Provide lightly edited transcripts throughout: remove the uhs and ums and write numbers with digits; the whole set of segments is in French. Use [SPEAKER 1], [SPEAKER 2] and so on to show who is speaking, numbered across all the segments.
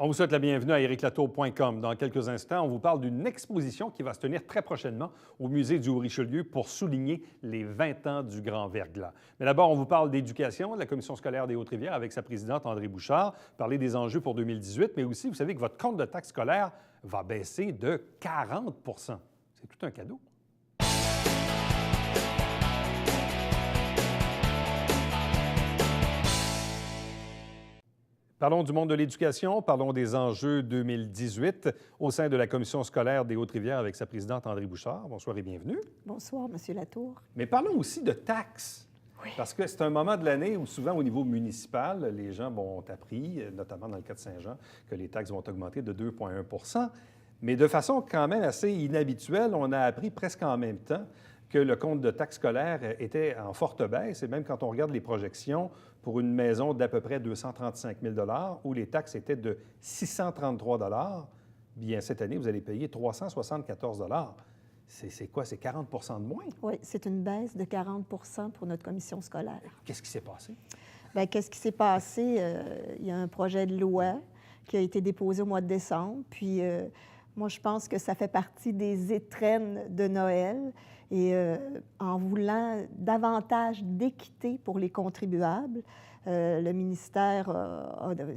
[SPEAKER 1] On vous souhaite la bienvenue à ericlatour.com. Dans quelques instants, on vous parle d'une exposition qui va se tenir très prochainement au Musée du Haut-Richelieu pour souligner les 20 ans du Grand Verglas. Mais d'abord, on vous parle d'éducation, de la Commission scolaire des Hautes-Rivières avec sa présidente André Bouchard, parler des enjeux pour 2018, mais aussi, vous savez que votre compte de taxe scolaire va baisser de 40 %. C'est tout un cadeau. Parlons du monde de l'éducation, parlons des enjeux 2018 au sein de la Commission scolaire des Hautes-Rivières avec sa présidente André Bouchard. Bonsoir et bienvenue.
[SPEAKER 2] Bonsoir, M. Latour.
[SPEAKER 1] Mais parlons aussi de taxes.
[SPEAKER 2] Oui.
[SPEAKER 1] Parce que c'est un moment de l'année où souvent au niveau municipal, les gens ont appris, notamment dans le cas de Saint-Jean, que les taxes vont augmenter de 2,1 %. Mais de façon quand même assez inhabituelle, on a appris presque en même temps que le compte de taxes scolaires était en forte baisse. Et même quand on regarde les projections pour une maison d'à peu près 235 000 où les taxes étaient de 633 bien cette année, vous allez payer 374 C'est quoi? C'est 40 de moins?
[SPEAKER 2] Oui, c'est une baisse de 40 pour notre commission scolaire.
[SPEAKER 1] Qu'est-ce qui s'est passé?
[SPEAKER 2] Bien, qu'est-ce qui s'est passé? Il y a un projet de loi qui a été déposé au mois de décembre. Puis, moi, je pense que ça fait partie des étrennes de Noël. Et en voulant davantage d'équité pour les contribuables, le ministère,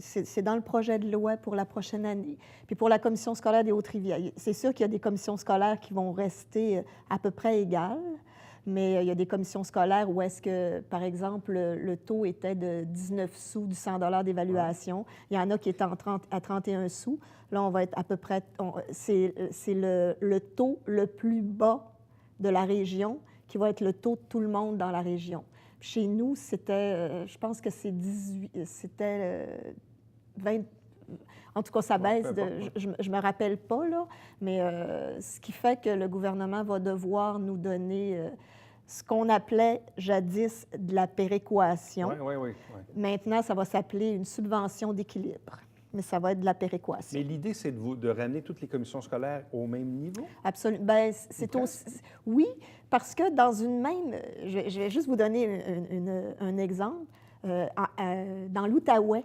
[SPEAKER 2] c'est dans le projet de loi pour la prochaine année. Puis pour la commission scolaire des Hautes-Rivières, c'est sûr qu'il y a des commissions scolaires qui vont rester à peu près égales, mais il y a des commissions scolaires où est-ce que, par exemple, le taux était de 19 sous du 100 d'évaluation. Il y en a qui étaient à 31 sous. Là, on va être à peu près... C'est le taux le plus bas de la région, qui va être le taux de tout le monde dans la région. Chez nous, c'était, je pense que c'était 20... En tout cas, ça baisse je ne me rappelle pas, là, mais ce qui fait que le gouvernement va devoir nous donner ce qu'on appelait jadis de la péréquation.
[SPEAKER 1] Oui.
[SPEAKER 2] Maintenant, ça va s'appeler une subvention d'équilibre. Mais ça va être de la péréquation.
[SPEAKER 1] Mais l'idée, c'est de ramener toutes les commissions scolaires au même niveau?
[SPEAKER 2] Absolument. Bien, c'est aussi... Oui, parce que dans une même... Je vais juste vous donner un exemple. Dans l'Outaouais,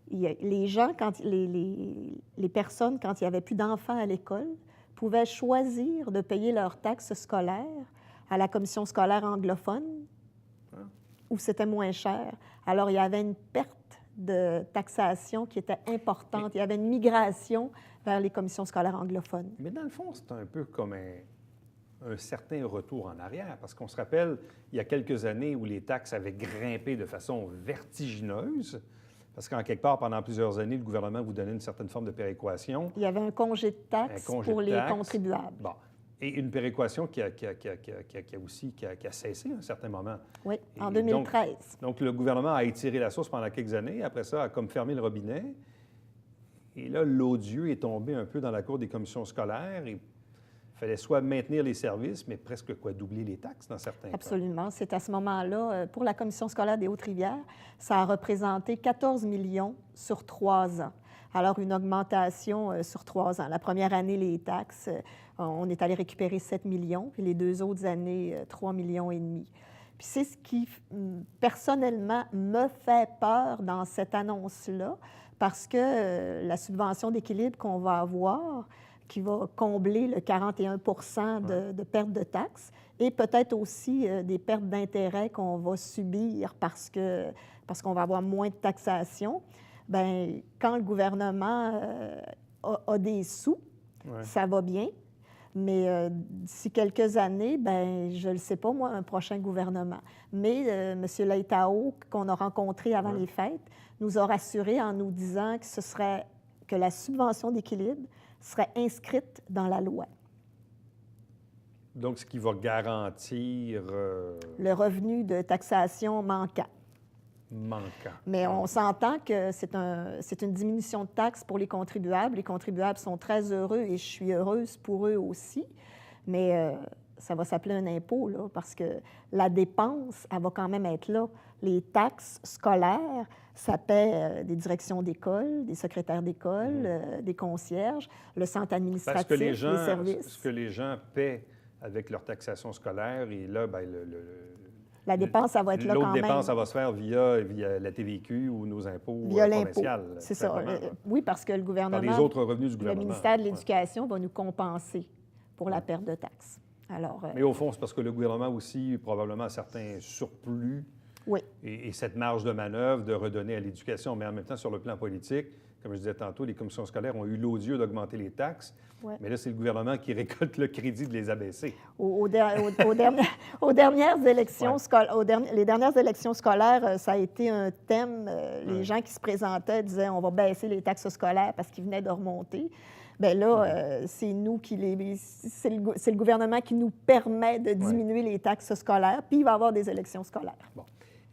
[SPEAKER 2] les gens, les personnes, quand il n'y avait plus d'enfants à l'école, pouvaient choisir de payer leurs taxes scolaires à la commission scolaire anglophone, où c'était moins cher. Alors, il y avait une perte de taxation qui était importante. Il y avait une migration vers les commissions scolaires anglophones.
[SPEAKER 1] Mais dans le fond, c'est un peu comme un certain retour en arrière, parce qu'on se rappelle, il y a quelques années où les taxes avaient grimpé de façon vertigineuse, parce qu'en quelque part, pendant plusieurs années, le gouvernement vous donnait une certaine forme de péréquation.
[SPEAKER 2] Il y avait un congé de taxes pour les contribuables.
[SPEAKER 1] Bon. Et une péréquation qui a cessé à un certain moment.
[SPEAKER 2] Oui, en 2013.
[SPEAKER 1] Donc, le gouvernement a étiré la source pendant quelques années. Après ça, a comme fermé le robinet. Et là, l'odieux est tombé un peu dans la cour des commissions scolaires. Il fallait soit maintenir les services, mais presque doubler les taxes dans certains cas.
[SPEAKER 2] Absolument. C'est à ce moment-là, pour la commission scolaire des Hautes-Rivières, ça a représenté 14 millions sur 3 ans. Alors, une augmentation sur 3 ans. La première année, les taxes, on est allé récupérer 7 millions, puis les 2 autres années, 3,5 millions. Puis c'est ce qui, personnellement, me fait peur dans cette annonce-là, parce que la subvention d'équilibre qu'on va avoir, qui va combler le 41 de perte de taxes, et peut-être aussi des pertes d'intérêt qu'on va subir parce qu'on va avoir moins de taxation. Bien, quand le gouvernement a des sous, ça va bien. Mais d'ici quelques années, bien, je ne le sais pas, moi, un prochain gouvernement. Mais M. Leitao, qu'on a rencontré avant les fêtes, nous a rassurés en nous disant que la subvention d'équilibre serait inscrite dans la loi.
[SPEAKER 1] Donc, ce qui va garantir...
[SPEAKER 2] Le revenu de taxation manquant. Mais on s'entend que c'est une diminution de taxes pour les contribuables. Les contribuables sont très heureux et je suis heureuse pour eux aussi. Mais ça va s'appeler un impôt, là, parce que la dépense, elle va quand même être là. Les taxes scolaires, ça paie des directions d'école, des secrétaires d'école, des concierges, le centre administratif, les services.
[SPEAKER 1] Ce que les gens paient avec leur taxation scolaire, et là, bien,
[SPEAKER 2] La dépense, ça va être là quand même.
[SPEAKER 1] L'autre dépense, ça va se faire via la TVQ ou nos impôts
[SPEAKER 2] Via l'impôt.
[SPEAKER 1] provinciaux.
[SPEAKER 2] C'est ça. Oui, parce que le gouvernement...
[SPEAKER 1] Par les autres revenus du
[SPEAKER 2] Le
[SPEAKER 1] gouvernement.
[SPEAKER 2] ministère de l'Éducation va nous compenser pour la perte de taxes. Alors,
[SPEAKER 1] mais au fond, c'est parce que le gouvernement aussi, probablement, a certains surplus
[SPEAKER 2] oui.
[SPEAKER 1] et cette marge de manœuvre de redonner à l'éducation. Mais en même temps, sur le plan politique, comme je disais tantôt, les commissions scolaires ont eu l'odieux d'augmenter les taxes. Ouais. Mais là, c'est le gouvernement qui récolte le crédit de les abaisser.
[SPEAKER 2] Aux dernières élections les dernières élections scolaires, ça a été un thème. Les gens qui se présentaient disaient on va baisser les taxes scolaires parce qu'ils venaient de remonter. Bien là, c'est nous c'est le gouvernement qui nous permet de diminuer les taxes scolaires, puis il va y avoir des élections scolaires.
[SPEAKER 1] Bon.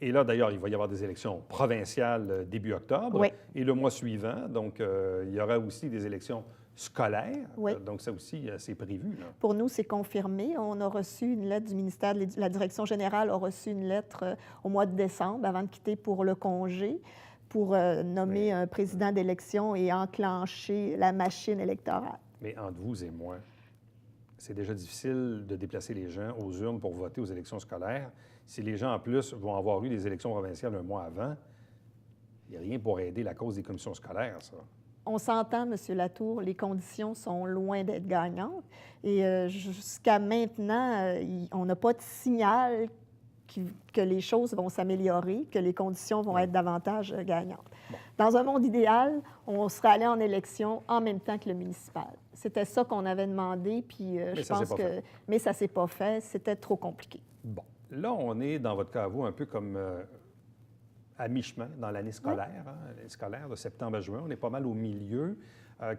[SPEAKER 1] Et là, d'ailleurs, il va y avoir des élections provinciales début octobre.
[SPEAKER 2] Oui.
[SPEAKER 1] Et le mois suivant, donc, il y aura aussi des élections scolaires.
[SPEAKER 2] Oui.
[SPEAKER 1] Donc, ça aussi, c'est prévu. Là.
[SPEAKER 2] Pour nous, c'est confirmé. On a reçu une lettre du ministère, la direction générale a reçu une lettre au mois de décembre, avant de quitter pour le congé, pour nommer un président d'élection et enclencher la machine électorale.
[SPEAKER 1] Mais entre vous et moi, c'est déjà difficile de déplacer les gens aux urnes pour voter aux élections scolaires. Si les gens, en plus, vont avoir eu des élections provinciales un mois avant, il n'y a rien pour aider la cause des commissions scolaires, ça.
[SPEAKER 2] On s'entend, M. Latour, les conditions sont loin d'être gagnantes. Et jusqu'à maintenant, on n'a pas de signal que les choses vont s'améliorer, que les conditions vont être davantage gagnantes. Bon. Dans un monde idéal, on serait allé en élection en même temps que le municipal. C'était ça qu'on avait demandé, puis je pense que... Mais ça ne s'est pas fait. C'était trop compliqué.
[SPEAKER 1] Bon. Là, on est, dans votre cas à vous, un peu comme à mi-chemin dans l'année scolaire, l'année scolaire de septembre à juin. On est pas mal au milieu.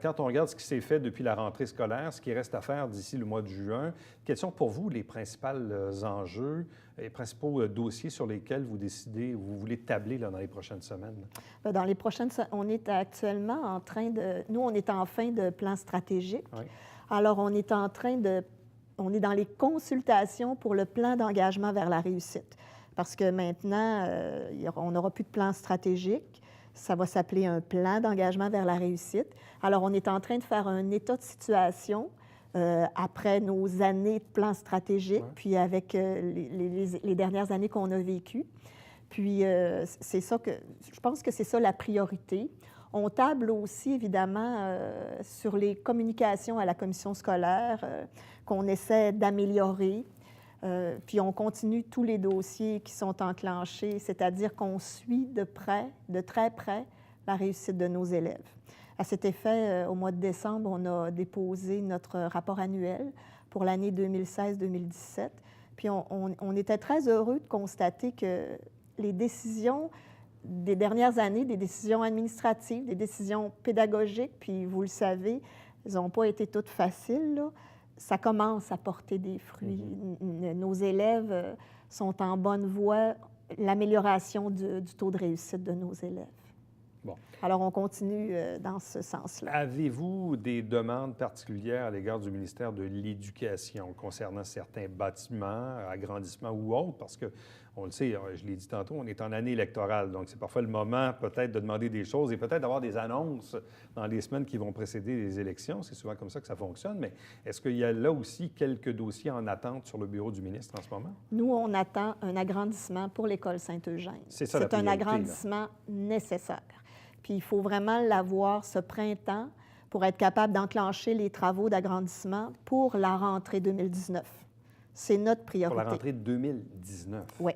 [SPEAKER 1] Quand on regarde ce qui s'est fait depuis la rentrée scolaire, ce qui reste à faire d'ici le mois de juin, quels sont pour vous les principaux enjeux, les principaux dossiers sur lesquels vous voulez tabler là, dans les prochaines semaines?
[SPEAKER 2] Dans les prochaines semaines, on est actuellement en train de... Nous, on est en fin de plan stratégique. Oui. Alors, on est dans les consultations pour le plan d'engagement vers la réussite. Parce que maintenant, on n'aura plus de plan stratégique. Ça va s'appeler un plan d'engagement vers la réussite. Alors, on est en train de faire un état de situation après nos années de plan stratégique, puis avec les dernières années qu'on a vécues. Puis, c'est ça que... Je pense que c'est ça la priorité. On table aussi, évidemment, sur les communications à la commission scolaire qu'on essaie d'améliorer. Puis on continue tous les dossiers qui sont enclenchés, c'est-à-dire qu'on suit de très près, la réussite de nos élèves. À cet effet, au mois de décembre, on a déposé notre rapport annuel pour l'année 2016-2017. Puis on était très heureux de constater que les décisions des dernières années, des décisions administratives, des décisions pédagogiques, puis vous le savez, elles n'ont pas été toutes faciles, là. Ça commence à porter des fruits. Nos élèves sont en bonne voie, l'amélioration du taux de réussite de nos élèves. Bon. Alors, on continue dans ce sens-là.
[SPEAKER 1] Avez-vous des demandes particulières à l'égard du ministère de l'Éducation concernant certains bâtiments, agrandissements ou autres? Parce que, on le sait, je l'ai dit tantôt, on est en année électorale, donc c'est parfois le moment peut-être de demander des choses et peut-être d'avoir des annonces dans les semaines qui vont précéder les élections. C'est souvent comme ça que ça fonctionne, mais est-ce qu'il y a là aussi quelques dossiers en attente sur le bureau du ministre en ce moment?
[SPEAKER 2] Nous, on attend un agrandissement pour l'école Saint-Eugène.
[SPEAKER 1] C'est ça, la priorité,
[SPEAKER 2] un agrandissement nécessaire. Puis il faut vraiment l'avoir ce printemps pour être capable d'enclencher les travaux d'agrandissement pour la rentrée 2019. C'est notre priorité.
[SPEAKER 1] Pour la rentrée 2019?
[SPEAKER 2] Oui.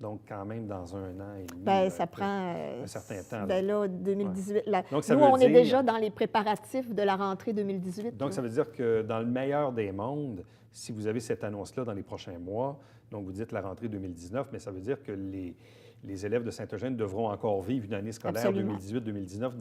[SPEAKER 1] Donc, quand même, dans un an et demi.
[SPEAKER 2] Bien, ça prend
[SPEAKER 1] un certain temps.
[SPEAKER 2] Bien là, 2018. Ouais.
[SPEAKER 1] Donc, ça
[SPEAKER 2] nous,
[SPEAKER 1] veut
[SPEAKER 2] on
[SPEAKER 1] dire...
[SPEAKER 2] est déjà dans les préparatifs de la rentrée 2018.
[SPEAKER 1] Donc, ça veut dire que dans le meilleur des mondes, si vous avez cette annonce-là dans les prochains mois, donc vous dites la rentrée 2019, mais ça veut dire que les élèves de Saint-Eugène devront encore vivre une année scolaire 2018-2019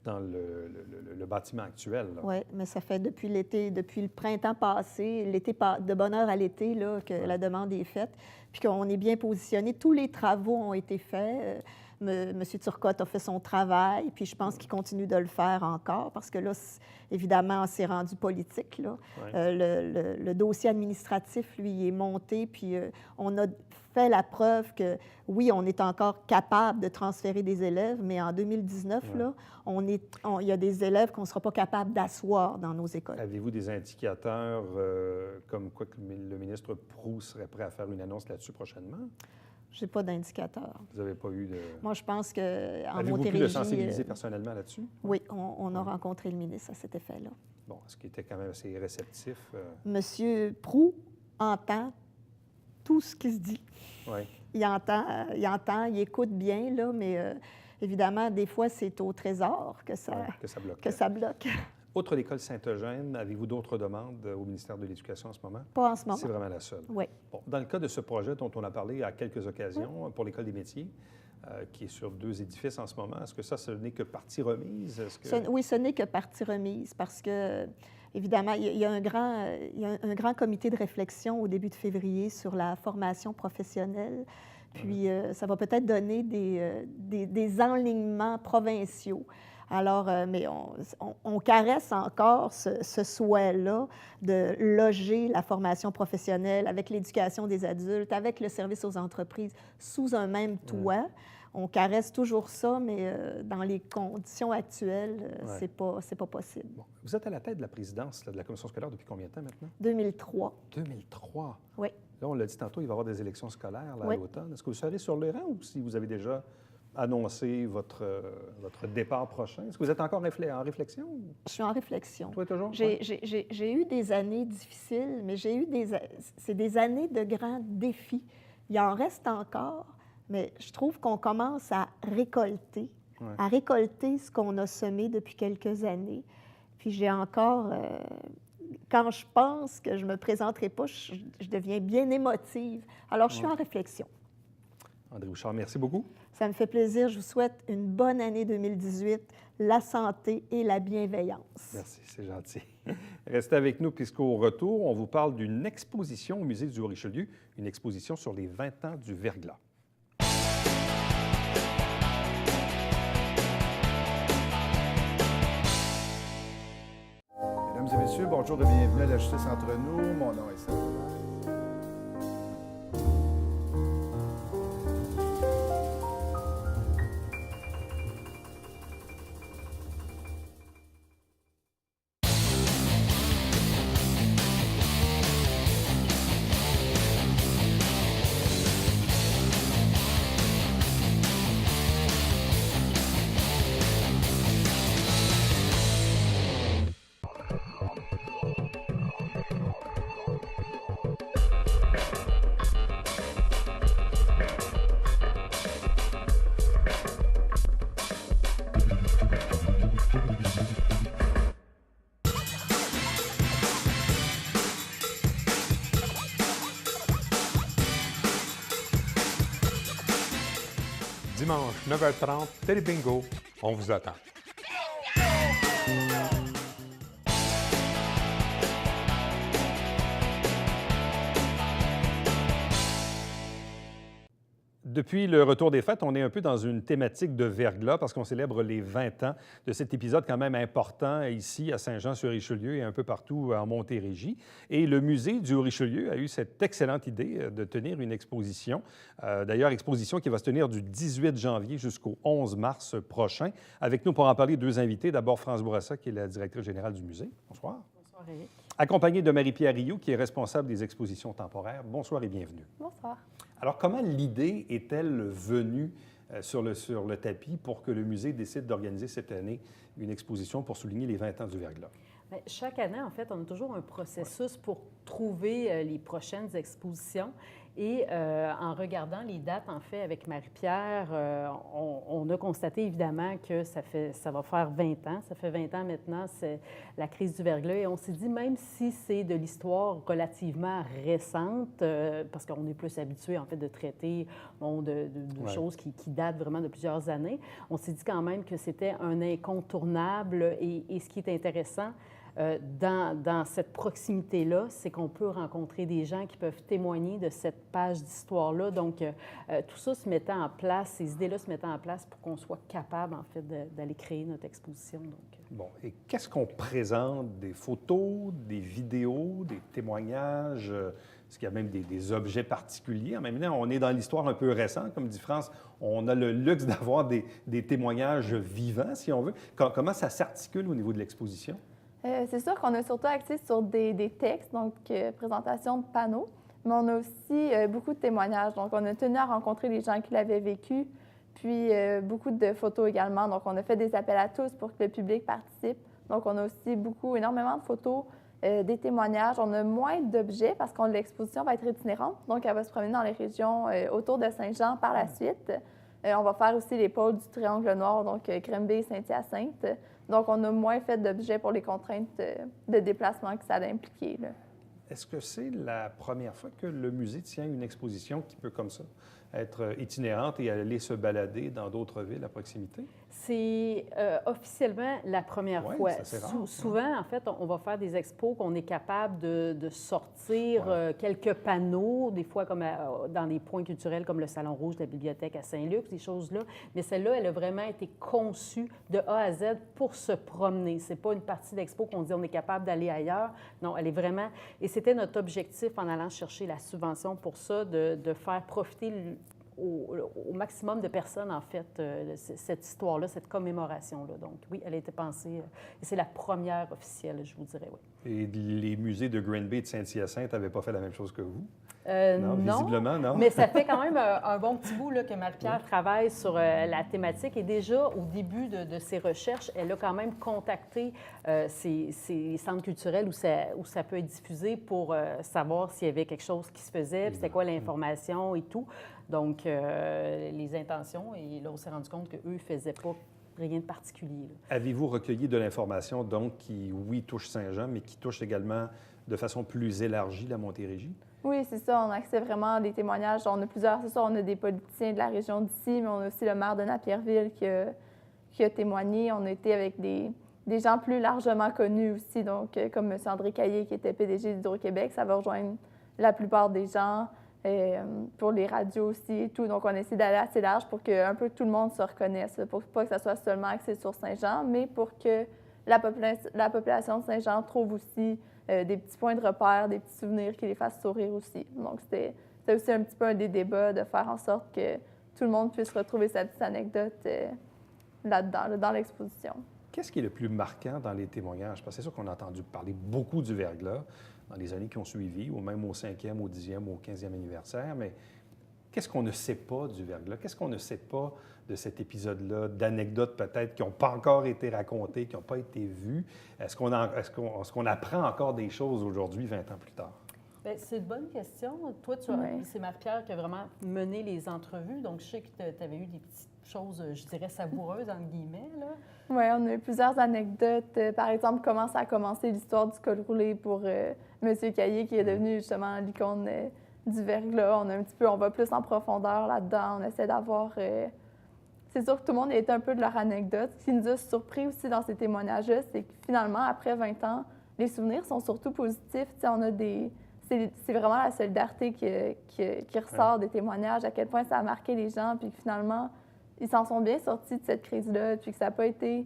[SPEAKER 1] dans le bâtiment actuel.
[SPEAKER 2] Oui, mais ça fait depuis l'été, depuis le printemps passé, de bonne heure à l'été, là, que la demande est faite, puis qu'on est bien positionné. Tous les travaux ont été faits. M. Turcotte a fait son travail, puis je pense qu'il continue de le faire encore, parce que là, évidemment, c'est rendu politique, là. Le dossier administratif, lui, est monté, puis on a fait la preuve que, oui, on est encore capable de transférer des élèves, mais en 2019, là, il y a des élèves qu'on ne sera pas capable d'asseoir dans nos écoles.
[SPEAKER 1] Avez-vous des indicateurs comme quoi que le ministre Proulx serait prêt à faire une annonce là-dessus prochainement?
[SPEAKER 2] Je n'ai pas d'indicateur.
[SPEAKER 1] Vous n'avez pas eu de...
[SPEAKER 2] Moi, je pense qu'en Montérégie...
[SPEAKER 1] Avez-vous pu le sensibiliser personnellement là-dessus?
[SPEAKER 2] Oui, on a rencontré le ministre à cet effet-là.
[SPEAKER 1] Bon, ce qui était quand même assez réceptif.
[SPEAKER 2] Monsieur Proulx entend tout ce qui se dit.
[SPEAKER 1] Oui.
[SPEAKER 2] Il entend, il écoute bien, là, mais évidemment, des fois, c'est au Trésor que ça bloque.
[SPEAKER 1] Outre l'École Saint-Eugène, avez-vous d'autres demandes au ministère de l'Éducation en ce moment?
[SPEAKER 2] Pas en ce moment.
[SPEAKER 1] C'est vraiment la seule.
[SPEAKER 2] Oui.
[SPEAKER 1] Bon, dans le cas de ce projet dont on a parlé à quelques occasions pour l'École des métiers, qui est sur 2 édifices en ce moment, est-ce que ça, ce n'est que partie remise?
[SPEAKER 2] Oui, ce n'est que partie remise parce que, évidemment, il y a un grand comité de réflexion au début de février sur la formation professionnelle. Puis, ça va peut-être donner des enlignements provinciaux. Alors, mais on caresse encore ce souhait-là de loger la formation professionnelle avec l'éducation des adultes, avec le service aux entreprises, sous un même toit. On caresse toujours ça, mais dans les conditions actuelles, c'est pas possible.
[SPEAKER 1] Bon. Vous êtes à la tête de la présidence de la commission scolaire depuis combien de temps maintenant?
[SPEAKER 2] 2003.
[SPEAKER 1] 2003?
[SPEAKER 2] Oui.
[SPEAKER 1] Là, on l'a dit tantôt, il va y avoir des élections scolaires là, à l'automne. Est-ce que vous serez sur le rang ou si vous avez déjà annoncer votre départ prochain? Est-ce que vous êtes encore en réflexion?
[SPEAKER 2] Je suis en réflexion.
[SPEAKER 1] Toi, toujours?
[SPEAKER 2] J'ai eu des années difficiles, mais c'est des années de grands défis. Il en reste encore, mais je trouve qu'on commence à récolter ce qu'on a semé depuis quelques années. Puis j'ai encore... quand je pense que je ne me présenterai pas, je deviens bien émotive. Alors, je suis en réflexion.
[SPEAKER 1] André Bouchard, merci beaucoup.
[SPEAKER 2] Ça me fait plaisir. Je vous souhaite une bonne année 2018, la santé et la bienveillance.
[SPEAKER 1] Merci, c'est gentil. Restez avec nous puisqu'au retour, on vous parle d'une exposition au Musée du Haut-Richelieu, une exposition sur les 20 ans du verglas.
[SPEAKER 3] Mesdames et messieurs, bonjour et bienvenue à la Justice entre nous. Mon nom est Serge.
[SPEAKER 4] Dimanche, 9h30, Télé Bingo, on vous attend.
[SPEAKER 1] Depuis le retour des fêtes, on est un peu dans une thématique de verglas parce qu'on célèbre les 20 ans de cet épisode quand même important ici à Saint-Jean-sur-Richelieu et un peu partout en Montérégie. Et le musée du Haut-Richelieu a eu cette excellente idée de tenir une exposition. D'ailleurs, exposition qui va se tenir du 18 janvier jusqu'au 11 mars prochain. Avec nous pour en parler, 2 invités. D'abord, France Bourassa, qui est la directrice générale du musée. Bonsoir.
[SPEAKER 5] Bonsoir, Éric.
[SPEAKER 1] Accompagnée de Marie-Pierre Rioux, qui est responsable des expositions temporaires. Bonsoir et bienvenue.
[SPEAKER 5] Bonsoir.
[SPEAKER 1] Alors, comment l'idée est-elle venue sur le tapis pour que le musée décide d'organiser cette année une exposition pour souligner les 20 ans du verglas?
[SPEAKER 5] Bien, chaque année, en fait, on a toujours un processus pour trouver les prochaines expositions. Et en regardant les dates, en fait, avec Marie-Pierre, on a constaté évidemment que ça va faire 20 ans. Ça fait 20 ans maintenant, c'est la crise du verglas. Et on s'est dit, même si c'est de l'histoire relativement récente, parce qu'on est plus habitué, en fait, de traiter de choses qui datent vraiment de plusieurs années, on s'est dit quand même que c'était un incontournable. Et ce qui est intéressant, dans cette proximité-là, c'est qu'on peut rencontrer des gens qui peuvent témoigner de cette page d'histoire-là. Donc, tout ça se mettait en place, ces idées-là se mettaient en place pour qu'on soit capable, en fait, d'aller créer notre exposition. Donc.
[SPEAKER 1] Bon, et qu'est-ce qu'on présente? Des photos, des vidéos, des témoignages? Est-ce qu'il y a même des objets particuliers? En même temps, on est dans l'histoire un peu récente, comme dit France. On a le luxe d'avoir des témoignages vivants, si on veut. Comment ça s'articule au niveau de l'exposition?
[SPEAKER 6] C'est sûr qu'on a surtout axé sur des textes, donc présentation de panneaux, mais on a aussi beaucoup de témoignages. Donc, on a tenu à rencontrer les gens qui l'avaient vécu, puis beaucoup de photos également. Donc, on a fait des appels à tous pour que le public participe. Donc, on a aussi énormément de photos, des témoignages. On a moins d'objets parce que l'exposition va être itinérante. Donc, elle va se promener dans les régions autour de Saint-Jean par la suite. On va faire aussi les pôles du Triangle Noir, donc Grimby et Saint-Hyacinthe. Donc, on a moins fait d'objets pour les contraintes de déplacement que ça a impliqué.
[SPEAKER 1] Est-ce que c'est la première fois que le musée tient une exposition qui peut, comme ça, être itinérante et aller se balader dans d'autres villes à proximité?
[SPEAKER 5] C'est officiellement la première
[SPEAKER 1] Ouais,
[SPEAKER 5] fois.
[SPEAKER 1] c'est assez rare,
[SPEAKER 5] Souvent, en fait, on va faire des expos qu'on est capable de sortir quelques panneaux, des fois comme dans des points culturels comme le Salon Rouge de la bibliothèque à Saint-Luc, ces choses-là. Mais celle-là, elle a vraiment été conçue de A à Z pour se promener. C'est pas une partie d'expo qu'on dit on est capable d'aller ailleurs. Non, elle est vraiment... Et c'était notre objectif en allant chercher la subvention pour ça, de faire profiter au maximum de personnes, en fait, cette histoire-là, cette commémoration-là. Donc, oui, elle a été pensée, et c'est la première officielle, je vous dirais, oui.
[SPEAKER 1] Et les musées de Granby et de Saint-Hyacinthe n'avaient pas fait la même chose que vous?
[SPEAKER 5] Non,
[SPEAKER 1] visiblement, non.
[SPEAKER 5] mais ça fait quand même un bon petit bout là, que Marie-Pierre travaille sur la thématique. Et déjà, au début de ses recherches, elle a quand même contacté ces centres culturels où ça peut être diffusé pour savoir s'il y avait quelque chose qui se faisait, puis c'était quoi l'information et tout. Donc, les intentions, et là, on s'est rendu compte qu'eux ne faisaient pas rien de particulier.
[SPEAKER 1] Avez-vous recueilli de l'information, donc, qui, oui, touche Saint-Jean, mais qui touche également de façon plus élargie la Montérégie?
[SPEAKER 6] Oui, c'est ça. On a accès vraiment à des témoignages. On a plusieurs, c'est ça, on a des politiciens de la région d'ici, mais on a aussi le maire de Napierville qui a témoigné. On a été avec des gens plus largement connus aussi, donc comme M. André Caillé, qui était PDG d'Hydro-Québec. Ça va rejoindre la plupart des gens. Pour les radios aussi et tout. Donc, on essaie d'aller assez large pour que un peu tout le monde se reconnaisse, pour pas que ça soit seulement axé sur Saint-Jean, mais pour que la population de Saint-Jean trouve aussi des petits points de repère, des petits souvenirs qui les fassent sourire aussi. Donc, c'était aussi un petit peu un des débats de faire en sorte que tout le monde puisse retrouver sa petite anecdote là-dedans, dans l'exposition.
[SPEAKER 1] Qu'est-ce qui est le plus marquant dans les témoignages? Parce que c'est sûr qu'on a entendu parler beaucoup du verglas dans les années qui ont suivi, ou même au 5e, au 10e, au 15e anniversaire, mais qu'est-ce qu'on ne sait pas du verglas? Qu'est-ce qu'on ne sait pas de cet épisode-là, d'anecdotes peut-être qui n'ont pas encore été racontées, qui n'ont pas été vues? Est-ce qu'on apprend encore des choses aujourd'hui, 20 ans plus tard?
[SPEAKER 5] Bien, c'est une bonne question. Toi, c'est Marie-Pierre qui a vraiment mené les entrevues, donc je sais que tu avais eu des petites choses, je dirais, savoureuses, entre guillemets, là.
[SPEAKER 6] Oui, on a eu plusieurs anecdotes. Par exemple, comment ça a commencé l'histoire du col roulé pour M. Caillé, qui est devenu justement l'icône du verglas. On va plus en profondeur là-dedans. On essaie d'avoir... C'est sûr que tout le monde a été un peu de leur anecdote. Ce qui nous a surpris aussi dans ces témoignages-là, c'est que finalement, après 20 ans, les souvenirs sont surtout positifs. T'sais, on a des... C'est vraiment la solidarité qui ressort des témoignages, à quel point ça a marqué les gens, puis que finalement, ils s'en sont bien sortis de cette crise-là, puis que ça a été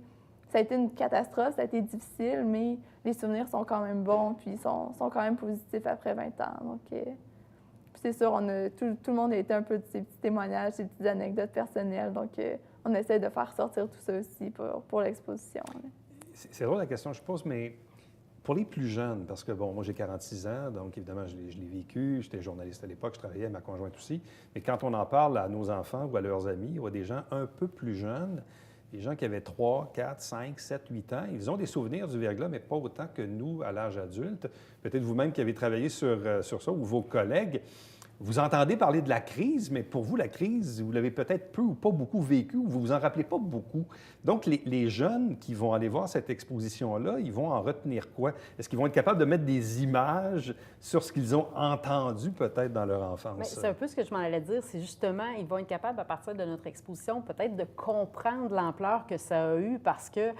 [SPEAKER 6] une catastrophe, ça a été difficile, mais les souvenirs sont quand même bons, puis ils sont quand même positifs après 20 ans. Donc, c'est sûr, tout le monde a été un peu de ces petits témoignages, ces petites anecdotes personnelles, donc on essaie de faire sortir tout ça aussi pour l'exposition.
[SPEAKER 1] C'est drôle la question que je pose, mais pour les plus jeunes, parce que, bon, moi, j'ai 46 ans, donc évidemment, je l'ai vécu. J'étais journaliste à l'époque, je travaillais, ma conjointe aussi. Mais quand on en parle à nos enfants ou à leurs amis ou à des gens un peu plus jeunes, des gens qui avaient 3, 4, 5, 7, 8 ans, ils ont des souvenirs du verglas, mais pas autant que nous, à l'âge adulte. Peut-être vous-même qui avez travaillé sur ça, ou vos collègues. Vous entendez parler de la crise, mais pour vous, la crise, vous l'avez peut-être peu ou pas beaucoup vécue, ou vous vous en rappelez pas beaucoup. Donc, les jeunes qui vont aller voir cette exposition-là, ils vont en retenir quoi? Est-ce qu'ils vont être capables de mettre des images sur ce qu'ils ont entendu peut-être dans leur enfance?
[SPEAKER 5] C'est un peu ce que je m'en allais dire. C'est justement, ils vont être capables, à partir de notre exposition, peut-être de comprendre l'ampleur que ça a eu, parce que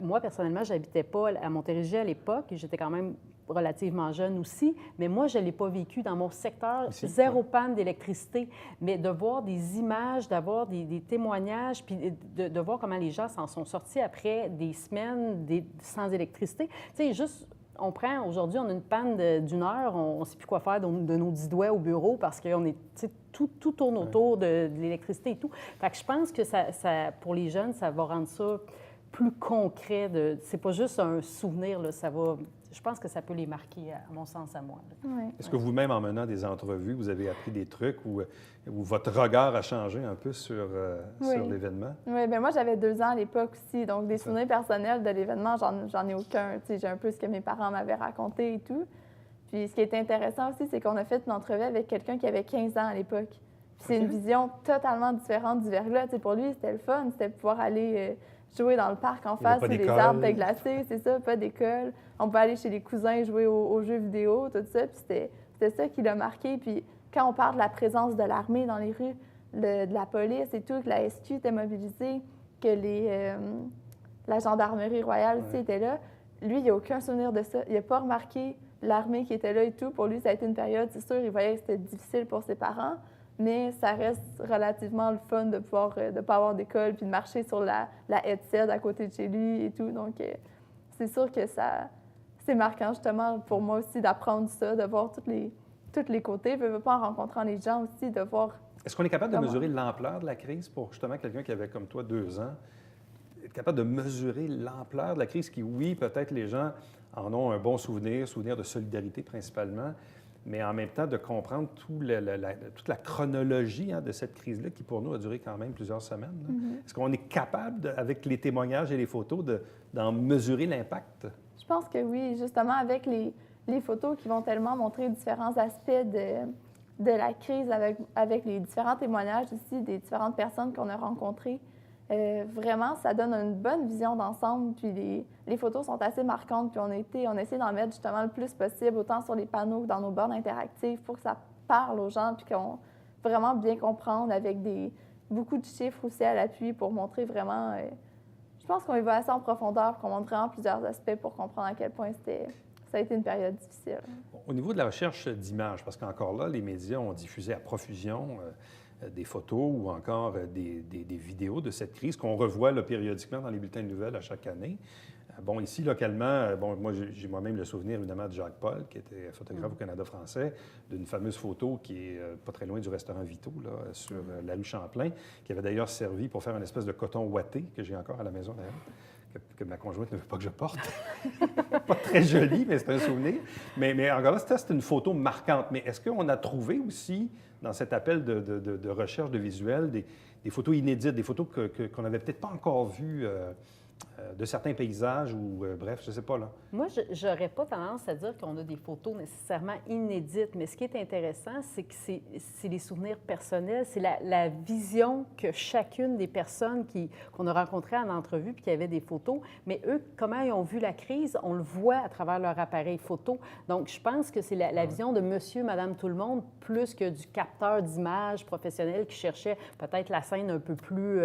[SPEAKER 5] moi, personnellement, je n'habitais pas à Montérégie à l'époque. J'étais quand même relativement jeune aussi, mais moi, je ne l'ai pas vécu dans mon secteur, zéro panne d'électricité, mais de voir des images, d'avoir des témoignages, puis de voir comment les gens s'en sont sortis après des semaines sans électricité. Tu sais, juste, Aujourd'hui, on a une panne d'une heure, on ne sait plus quoi faire de nos 10 doigts au bureau parce que tout tourne autour de l'électricité et tout. Fait que je pense que pour les jeunes, ça va rendre ça plus concret. C'est pas juste un souvenir, là, je pense que ça peut les marquer, à mon sens, à moi.
[SPEAKER 6] Oui.
[SPEAKER 1] Est-ce que vous-même, en menant des entrevues, vous avez appris des trucs ou votre regard a changé un peu sur l'événement?
[SPEAKER 6] Oui, bien moi, j'avais 2 ans à l'époque aussi, donc des souvenirs personnels de l'événement, j'en ai aucun. Tu sais, j'ai un peu ce que mes parents m'avaient raconté et tout. Puis ce qui était intéressant aussi, c'est qu'on a fait une entrevue avec quelqu'un qui avait 15 ans à l'époque. Puis c'est une vision totalement différente du verglas. Tu sais, pour lui, c'était le fun, c'était pouvoir aller jouer dans le parc en face où les arbres étaient glacés, c'est ça, pas d'école. On pouvait aller chez les cousins jouer aux jeux vidéo, tout ça. Puis c'était ça qui l'a marqué. Puis quand on parle de la présence de l'armée dans les rues, de la police et tout, que la SQ était mobilisée, que la gendarmerie royale aussi était là, lui, il n'a aucun souvenir de ça. Il n'a pas remarqué l'armée qui était là et tout. Pour lui, ça a été une période, c'est sûr, il voyait que c'était difficile pour ses parents, mais ça reste relativement le fun de pouvoir de pas avoir d'école puis de marcher sur la headset à côté de chez lui et tout. Donc, c'est sûr que c'est marquant, justement, pour moi aussi, d'apprendre ça, de voir tous les côtés. Je ne veux pas en rencontrant les gens aussi, de voir...
[SPEAKER 1] Est-ce qu'on est capable de mesurer l'ampleur de la crise pour, justement, quelqu'un qui avait, comme toi, 2 ans, être capable de mesurer l'ampleur de la crise qui, oui, peut-être les gens en ont un bon souvenir de solidarité principalement, mais en même temps de comprendre toute la chronologie de cette crise-là qui, pour nous, a duré quand même plusieurs semaines.
[SPEAKER 6] Mm-hmm.
[SPEAKER 1] Est-ce qu'on est capable, avec les témoignages et les photos, d'en mesurer l'impact?
[SPEAKER 6] Je pense que oui, justement, avec les photos qui vont tellement montrer différents aspects de la crise, avec les différents témoignages aussi des différentes personnes qu'on a rencontrées. Vraiment, ça donne une bonne vision d'ensemble. Puis les photos sont assez marquantes. Puis on a essayé d'en mettre justement le plus possible, autant sur les panneaux que dans nos bornes interactives, pour que ça parle aux gens, puis qu'on vraiment bien comprendre avec beaucoup de chiffres aussi à l'appui pour montrer vraiment... je pense qu'on y va assez en profondeur, qu'on montre vraiment plusieurs aspects pour comprendre à quel point ça a été une période difficile.
[SPEAKER 1] Au niveau de la recherche d'images, parce qu'encore là, les médias ont diffusé à profusion des photos ou encore des vidéos de cette crise qu'on revoit là, périodiquement dans les bulletins de nouvelles à chaque année. Bon, ici, localement, moi, j'ai moi-même le souvenir, évidemment, de Jacques Paul, qui était photographe au Canada français, d'une fameuse photo qui est pas très loin du restaurant Vito, là, sur la rue Champlain, qui avait d'ailleurs servi pour faire une espèce de coton ouaté, que j'ai encore à la maison, d'ailleurs, que ma conjointe ne veut pas que je porte. Pas très joli, mais c'est un souvenir. Mais encore là, c'était une photo marquante. Mais est-ce qu'on a trouvé aussi, dans cet appel de recherche de visuels, des photos inédites, des photos qu'on n'avait peut-être pas encore vues de certains paysages ou, bref, je ne sais pas, là.
[SPEAKER 5] Moi, je n'aurais pas tendance à dire qu'on a des photos nécessairement inédites, mais ce qui est intéressant, c'est que c'est les souvenirs personnels, c'est la vision que chacune des personnes qu'on a rencontrées en entrevue puis qui avaient des photos, mais eux, comment ils ont vu la crise, on le voit à travers leur appareil photo. Donc, je pense que c'est la vision de monsieur, madame, tout le monde, plus que du capteur d'images professionnel qui cherchait peut-être la scène un peu plus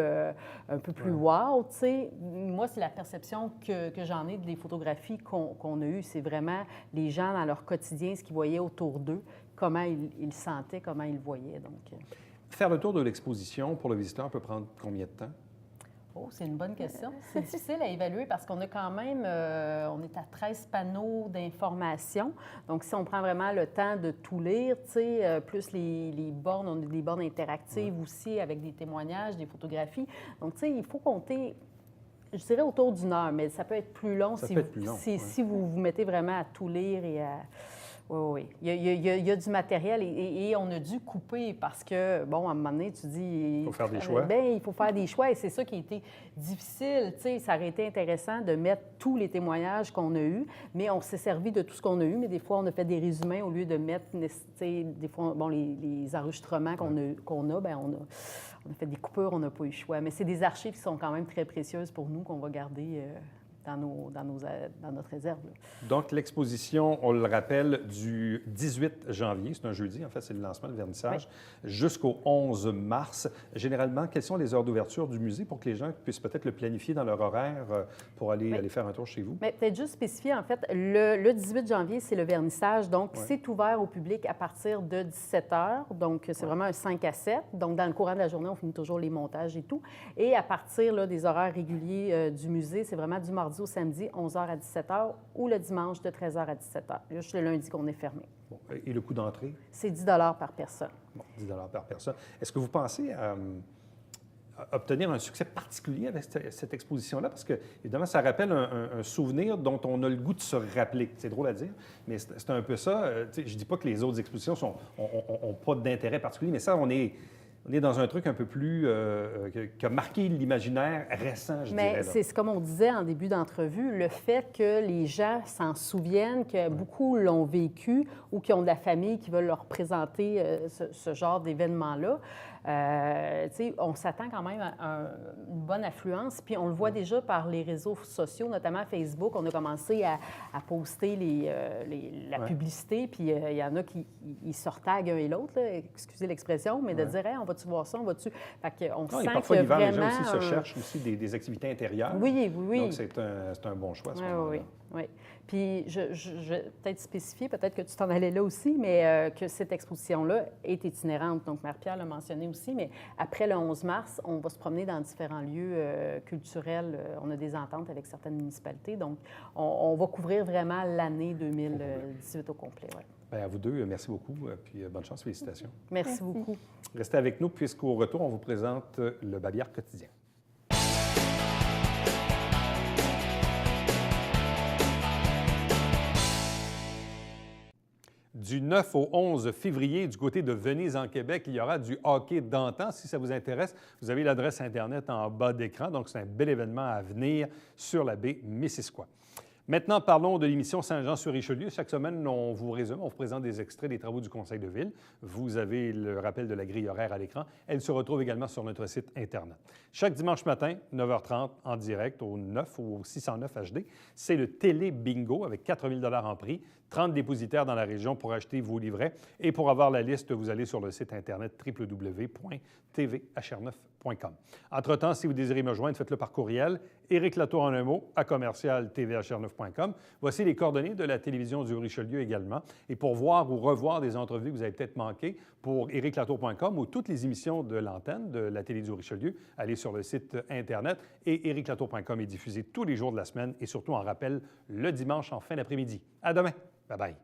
[SPEAKER 5] wow, tu sais. Moi, c'est la perception que j'en ai des photographies qu'on a eues. C'est vraiment les gens dans leur quotidien, ce qu'ils voyaient autour d'eux, comment ils sentaient, comment ils le voyaient. Donc,
[SPEAKER 1] Faire le tour de l'exposition pour le visiteur peut prendre combien de temps?
[SPEAKER 5] Oh, c'est une bonne question. C'est difficile à évaluer parce qu'on a quand même, on est à 13 panneaux d'information. Donc, si on prend vraiment le temps de tout lire, tu sais, plus les bornes, on a des bornes interactives aussi avec des témoignages, des photographies. Donc, tu sais, il faut compter... Je dirais autour d'1 heure, mais ça peut être plus long si vous vous mettez vraiment à tout lire et à... Oui. Il y a du matériel et on a dû couper parce que, bon, à un moment donné, tu dis...
[SPEAKER 1] Il faut faire des choix.
[SPEAKER 5] Bien, il faut faire des choix et c'est ça qui a été difficile. Tu sais, ça aurait été intéressant de mettre tous les témoignages qu'on a eus, mais on s'est servi de tout ce qu'on a eu, mais des fois, on a fait des résumés au lieu de mettre, tu sais, des fois, bon, les enregistrements qu'on a, bien, on a fait des coupures, on n'a pas eu le choix. Mais c'est des archives qui sont quand même très précieuses pour nous, qu'on va garder dans notre réserve. Là.
[SPEAKER 1] Donc, l'exposition, on le rappelle, du 18 janvier, c'est un jeudi, en fait, c'est le lancement, le vernissage, jusqu'au 11 mars. Généralement, quelles sont les heures d'ouverture du musée pour que les gens puissent peut-être le planifier dans leur horaire pour aller faire un tour chez vous?
[SPEAKER 5] Bien, peut-être juste spécifier, en fait, le 18 janvier, c'est le vernissage. Donc, c'est ouvert au public à partir de 17 h. Donc, c'est vraiment un 5 à 7. Donc, dans le courant de la journée, on finit toujours les montages et tout. Et à partir là, des horaires réguliers du musée, c'est vraiment du mardi mardi au samedi, 11h à 17h, ou le dimanche de 13h à 17h. Juste le lundi qu'on est fermé.
[SPEAKER 1] Bon. Et le coût d'entrée?
[SPEAKER 5] C'est 10 par personne.
[SPEAKER 1] Bon, 10 par personne. Est-ce que vous pensez à obtenir un succès particulier avec cette exposition-là? Parce que, évidemment, ça rappelle un souvenir dont on a le goût de se rappeler. C'est drôle à dire, mais c'est un peu ça. Je ne dis pas que les autres expositions n'ont pas d'intérêt particulier, mais ça, on est dans un truc un peu plus qui a marqué l'imaginaire récent, je dirais.
[SPEAKER 5] Mais c'est comme on disait en début d'entrevue, le fait que les gens s'en souviennent, que beaucoup l'ont vécu ou qui ont de la famille qui veulent leur présenter ce genre d'événement-là. On s'attend quand même à une bonne affluence. Puis on le voit déjà par les réseaux sociaux, notamment Facebook. On a commencé à poster la publicité. Puis il y en a qui se retaguent un et l'autre, là, excusez l'expression, mais de dire hey, on va-tu voir ça, on va-tu. Fait qu'on sent
[SPEAKER 1] parfois,
[SPEAKER 5] que
[SPEAKER 1] l'hiver,
[SPEAKER 5] vraiment,
[SPEAKER 1] les gens aussi se cherchent aussi des activités intérieures.
[SPEAKER 5] Oui.
[SPEAKER 1] Donc, c'est un bon choix à ce moment-là.
[SPEAKER 5] Oui. Puis, je vais peut-être spécifier, peut-être que tu t'en allais là aussi, mais que cette exposition-là est itinérante. Donc, Marie-Pierre l'a mentionné aussi, mais après le 11 mars, on va se promener dans différents lieux culturels. On a des ententes avec certaines municipalités. Donc, on va couvrir vraiment l'année 2018 au complet. Ouais.
[SPEAKER 1] Bien, à vous deux, merci beaucoup. Puis, bonne chance, félicitations.
[SPEAKER 5] Merci beaucoup.
[SPEAKER 1] Restez avec nous, puisqu'au retour, on vous présente le Babillard quotidien. Du 9 au 11 février, du côté de Venise, en Québec, il y aura du hockey d'antan. Si ça vous intéresse, vous avez l'adresse Internet en bas d'écran. Donc, c'est un bel événement à venir sur la baie Missisquoi. Maintenant, parlons de l'émission Saint-Jean-sur-Richelieu. Chaque semaine, on vous résume, on vous présente des extraits des travaux du Conseil de ville. Vous avez le rappel de la grille horaire à l'écran. Elle se retrouve également sur notre site Internet. Chaque dimanche matin, 9h30, en direct, au 9 ou au 609 HD, c'est le Télé Bingo avec 4 000 $ en prix, 30 dépositaires dans la région pour acheter vos livrets. Et pour avoir la liste, vous allez sur le site Internet www.tvhr9.com. Entre-temps, si vous désirez me joindre, faites-le par courriel. Éric Latour en un mot, à commercial-tvhr9.com. Voici les coordonnées de la télévision du Richelieu également. Et pour voir ou revoir des entrevues que vous avez peut-être manquées, pour ériclatour.com ou toutes les émissions de l'antenne de la télé du Richelieu, allez sur le site Internet. Et ériclatour.com est diffusé tous les jours de la semaine et surtout en rappel le dimanche en fin d'après-midi. À demain. Bye-bye.